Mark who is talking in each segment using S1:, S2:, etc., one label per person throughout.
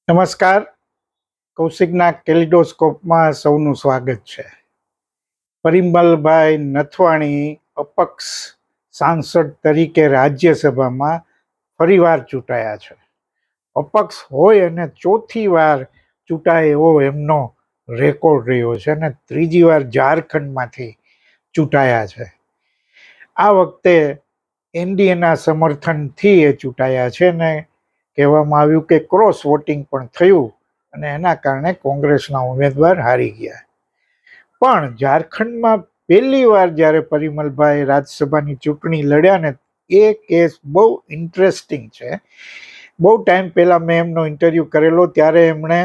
S1: નમસ્કાર. કૌશિકના કેલિડોસ્કોપમાં સૌનું સ્વાગત છે. પરિમલભાઈ નથવાણી અપક્ષ સાંસદ તરીકે રાજ્યસભામાં ફરીવાર ચૂંટાયા છે. અપક્ષ હોય અને ચોથી વાર ચૂંટાય એવો એમનો રેકોર્ડ રહ્યો છે અને ત્રીજી વાર ઝારખંડમાંથી ચૂંટાયા છે. આ વખતે એનડીએના સમર્થનથી એ ચૂંટાયા છે ને કહેવામાં આવ્યું કે ક્રોસ વોટિંગ પણ થયું અને એના કારણે કોંગ્રેસના ઉમેદવાર હારી ગયા. પણ ઝારખંડમાં પહેલી વાર જ્યારે પરિમલભાઈ રાજ્યસભાની ચૂંટણી લડ્યા ને એ કેસ બહુ ઇન્ટરેસ્ટિંગ છે. બહુ ટાઈમ પહેલાં મેં એમનો ઇન્ટરવ્યૂ કરેલો ત્યારે એમણે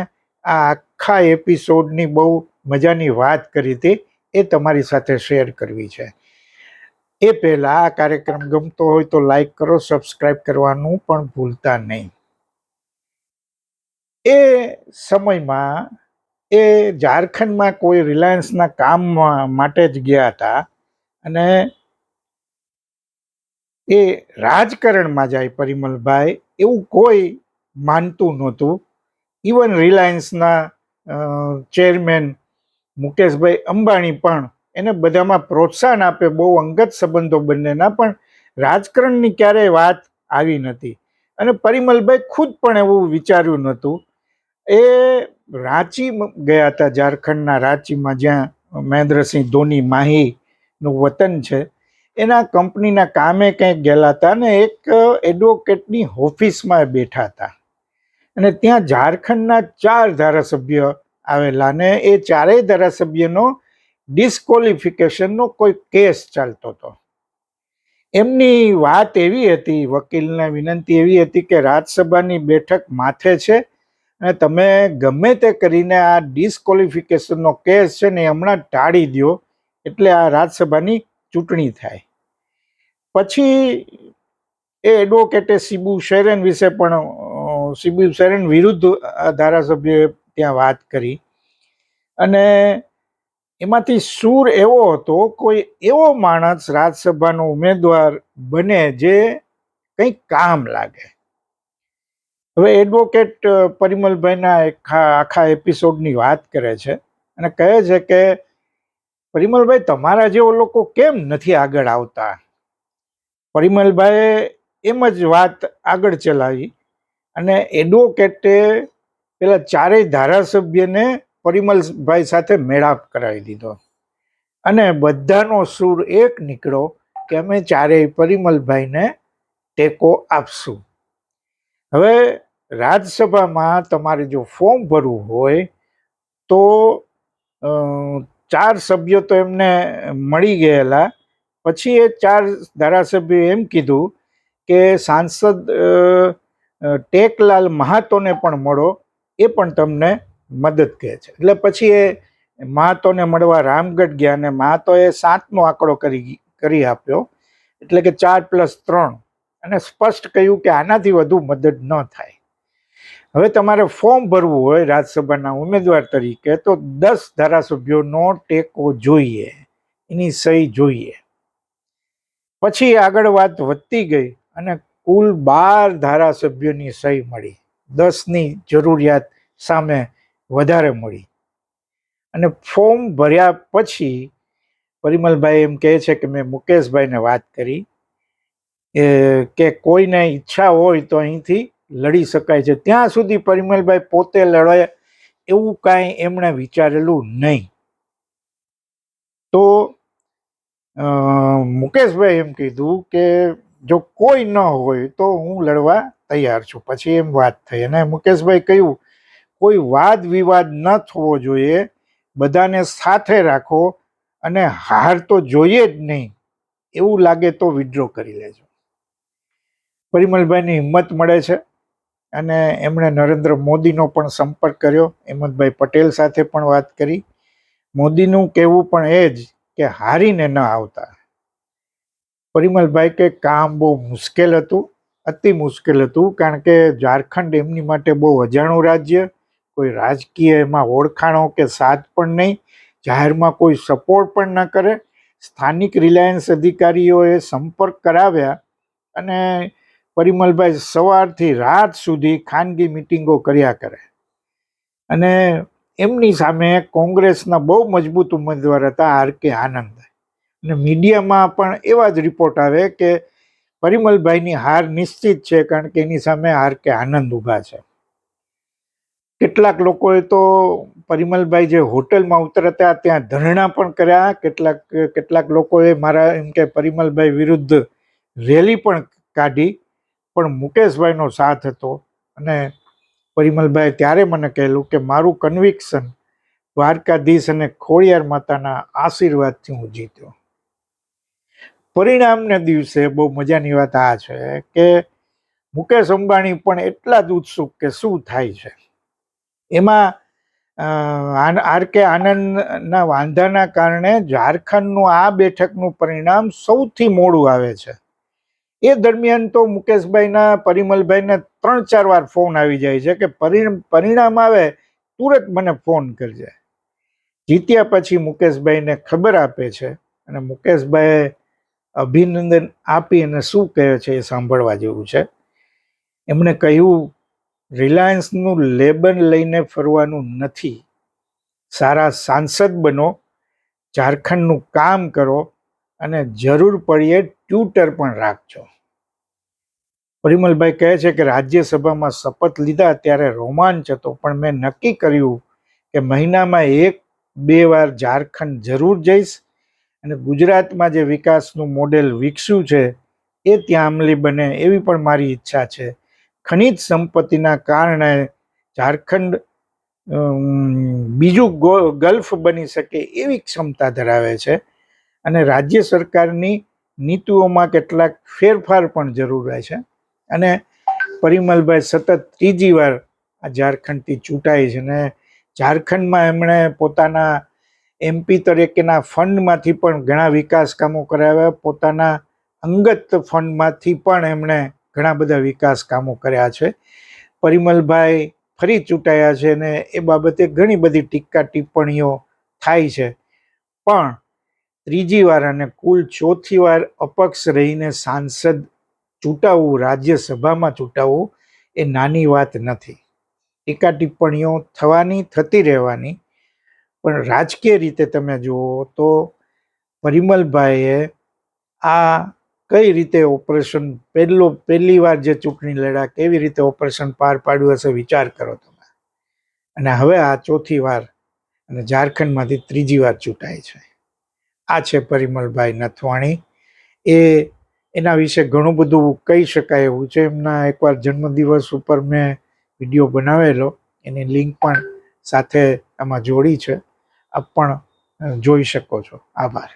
S1: આ આખા એપિસોડની બહુ મજાની વાત કરી હતી. એ તમારી સાથે શેર કરવી છે. એ પહેલાં આ કાર્યક્રમ ગમતો હોય તો લાઈક કરો, સબસ્ક્રાઈબ કરવાનું પણ ભૂલતા નહીં. એ સમયમાં એ ઝારખંડમાં કોઈ રિલાયન્સના કામ માટે જ ગયા હતા અને એ રાજકારણમાં જાય પરિમલભાઈ એવું કોઈ માનતું નહોતું. ઇવન રિલાયન્સના ચેરમેન મુકેશભાઈ અંબાણી પણ એને બધામાં પ્રોત્સાહન આપે, બહુ અંગત સંબંધો બંનેના, પણ રાજકારણની ક્યારેય વાત આવી નથી અને પરિમલભાઈ ખુદ પણ એવું વિચાર્યું નહોતું. એ રાંચી ગયા હતા, ઝારખંડના રાંચીમાં, જ્યાં મહેન્દ્રસિંહ ધોની માહીનું વતન છે. એના કંપનીના કામે કંઈક ગયેલા હતા ને એક એડવોકેટની ઓફિસમાં બેઠા હતા અને ત્યાં ઝારખંડના 4 ધારાસભ્ય આવેલા ને એ ચારેય ધારાસભ્યનો ડિસ્કોલિફિકેશનનો કોઈ કેસ ચાલતો હતો. એમની વાત એવી હતી, વકીલને વિનંતી એવી હતી કે રાજ્યસભાની બેઠક માથે છે અને તમે ગમે તે કરીને આ ડિસ્કોલિફિકેશનનો કેસ છે ને હમણાં ટાળી દો એટલે આ રાજ્યસભાની ચૂંટણી થાય. પછી એ એડવોકેટે શિબુ સોરેન વિશે પણ શિબુ સોરેન વિરુદ્ધ ધારાસભ્યોએ ત્યાં વાત કરી અને એમાંથી સૂર એવો હતો, કોઈ એવો માણસ રાજ્યસભાનો ઉમેદવાર બને જે કંઈક કામ લાગે. હવે એડવોકેટ પરિમલભાઈના આખા એપિસોડની વાત કરે છે અને કહે છે કે પરિમલભાઈ, તમારા જેવો લોકો કેમ નથી આગળ આવતા? પરિમલભાઈએ એમ જ વાત આગળ ચલાવી અને એડવોકેટે પેલા ચારેય ધારાસભ્યને પરિમલભાઈ સાથે મેળાપ કરાવી દીધો અને બધાનો સૂર એક નીકળ્યો કે અમે ચારેય પરિમલભાઈને ટેકો આપશું. હવે રાજ્યસભામાં તમારે જો ફોર્મ ભરવું હોય તો 4 સભ્યો તો એમને મળી ગયેલા. પછી એ 4 ધારાસભ્યોએ એમ કીધું કે સાંસદ ટેકલાલ મહાતોને પણ મળો, એ પણ તમને મદદ કહે છે. એટલે પછી એ મહાતોને મળવા રામગઢ ગયા અને મહાતોએ 7નો આંકડો કરી આપ્યો, એટલે કે 4+3, અને સ્પષ્ટ કહ્યું કે આનાથી વધુ મદદ ન થાય. હવે તમારે ફોર્મ ભરવું હોય રાજ્યસભાના ઉમેદવાર તરીકે તો 10 ધારાસભ્યોનો ટેકો જોઈએ, એની સહી જોઈએ. પછી આગળ વાત વધતી ગઈ અને કુલ 12 ધારાસભ્યોની સહી મળી. 10ની જરૂરિયાત સામે વધારે મળી અને ફોર્મ ભર્યા પછી પરિમલભાઈ એમ કહે છે કે મેં મુકેશભાઈને વાત કરી કે કોઈને ઈચ્છા હોય તો અહીંથી લડી શકાય છે. ત્યાં સુધી પરિમલભાઈ પોતે લડે એવું કાંઈ એમણે વિચારેલું નહીં. તો મુકેશભાઈ એમ કીધું કે જો કોઈ ન હોય તો હું લડવા તૈયાર છું. પછી એમ વાત થઈ અને મુકેશભાઈ કહ્યું કોઈ વાદ વિવાદ ન થવો જોઈએ, બધાને સાથે રાખો અને હાર તો જોઈએ જ નહીં, એવું લાગે તો વિડ્રો કરી લેજો. પરિમલભાઈની હિંમત મળે છે અને એમણે નરેન્દ્ર મોદીનો પણ સંપર્ક કર્યો, અહેમદભાઈ પટેલ સાથે પણ વાત કરી. મોદીનું કહેવું પણ એ જ કે હારીને ન આવતા. પરિમલભાઈ કે કામ બહુ મુશ્કેલ હતું, અતિ મુશ્કેલ હતું, કારણ કે ઝારખંડ એમની માટે બહુ અજાણું રાજ્ય, કોઈ રાજકીય એમાં ઓળખાણો કે સાથ પણ નહીં, જાહેરમાં કોઈ સપોર્ટ પણ ન કરે. સ્થાનિક રિલાયન્સ અધિકારીઓએ સંપર્ક કરાવ્યા અને પરિમલભાઈ સવારથી રાત સુધી ખાનગી મિટિંગો કર્યા કરે અને એમની સામે કોંગ્રેસના બહુ મજબૂત ઉમેદવાર હતા આર.કે. આનંદ. અને મીડિયામાં પણ એવા જ રિપોર્ટ આવે કે પરિમલભાઈની હાર નિશ્ચિત છે, કારણ કે એની સામે આર.કે. આનંદ ઊભા છે. કેટલાક લોકોએ તો પરિમલભાઈ જે હોટલમાં ઉતરતા ત્યાં ધરણા પણ કર્યા. કેટલાક લોકોએ મારા એમ કે પરિમલભાઈ વિરુદ્ધ રેલી પણ કાઢી, પણ મુકેશભાઈનો સાથ હતો. અને પરિમલભાઈ ત્યારે મને કહેલું કે મારું કન્વિક્શન દ્વારકાધીશ અને ખોડિયાર માતાના આશીર્વાદથી હું જીત્યો. પરિણામને દિવસે બહુ મજાની વાત આ છે કે મુકેશ અંબાણી પણ એટલા જ ઉત્સુક કે શું થાય છે. એમાં આર.કે. આનંદના વાંધાના કારણે ઝારખંડનું આ બેઠકનું પરિણામ સૌથી મોડું આવે છે. એ દરમિયાન તો મુકેશભાઈના પરિમલભાઈને 3-4 વાર ફોન આવી જાય છે કે પરિણામ આવે તુરંત મને ફોન કરજે. જીત્યા પછી મુકેશભાઈને ખબર આપે છે અને મુકેશભાઈએ અભિનંદન આપી અને શું કહે છે એ સાંભળવા જેવું છે. એમણે કહ્યું, રિલાયન્સનું લેબન લઈને ફરવાનું નથી, સારા સાંસદ બનો, ઝારખંડનું કામ કરો અને જરૂર પડીએ ટ્વિટર પણ રાખજો. પરિમલભાઈ કહે છે કે રાજ્યસભામાં શપથ લીધા ત્યારે રોમાંચ હતો, પણ મેં નક્કી કર્યું કે મહિનામાં 1-2 વાર ઝારખંડ જરૂર જઈશ અને ગુજરાતમાં જે વિકાસનું મોડેલ વિકસ્યું છે એ ત્યાં અમલી બને એવી પણ મારી ઈચ્છા છે. ખનિજ સંપત્તિના કારણે ઝારખંડ બીજું ગલ્ફ બની શકે એવી ક્ષમતા ધરાવે છે અને રાજ્ય સરકારની નીતિઓમાં કેટલાક ફેરફાર પણ જરૂર છે. અને પરિમલભાઈ સતત 3જી વાર આ ઝારખંડથી ચૂંટાય છે અને ઝારખંડમાં એમણે પોતાના MP તરીકેના ફંડમાંથી પણ ઘણા વિકાસ કામો કરાવ્યા, પોતાના અંગત ફંડમાંથી પણ એમણે ઘણા બધા વિકાસ કામો કર્યા છે. પરિમલભાઈ ફરી ચૂંટાયા છે અને એ બાબતે ઘણી બધી ટીકા ટિપ્પણીઓ થાય છે, પણ 3જી વાર અને કુલ 4થી વાર અપક્ષ રહીને સાંસદ ચૂંટાવવું, રાજ્યસભામાં ચૂંટાવવું એ નાની વાત નથી. ટીકા ટિપ્પણીઓ થતી રહેવાની, પણ રાજકીય રીતે તમે જુઓ તો પરિમલભાઈએ આ કઈ રીતે ઓપરેશન પહેલી વાર જે ચૂંટણી લડ્યા કેવી રીતે ઓપરેશન પાર પાડ્યું હશે વિચાર કરો તમે. અને હવે આ 4થી વાર અને ઝારખંડમાંથી 3જી વાર ચૂંટાય છે. આ છે પરિમલભાઈ નથવાણી. એના વિશે ઘણું બધું કહી શકાય એવું છે. એમના એકવાર જન્મદિવસ ઉપર મેં વિડીયો બનાવેલો, એની લિંક પણ સાથે આમાં જોડી છે, આપ પણ જોઈ શકો છો. આભાર.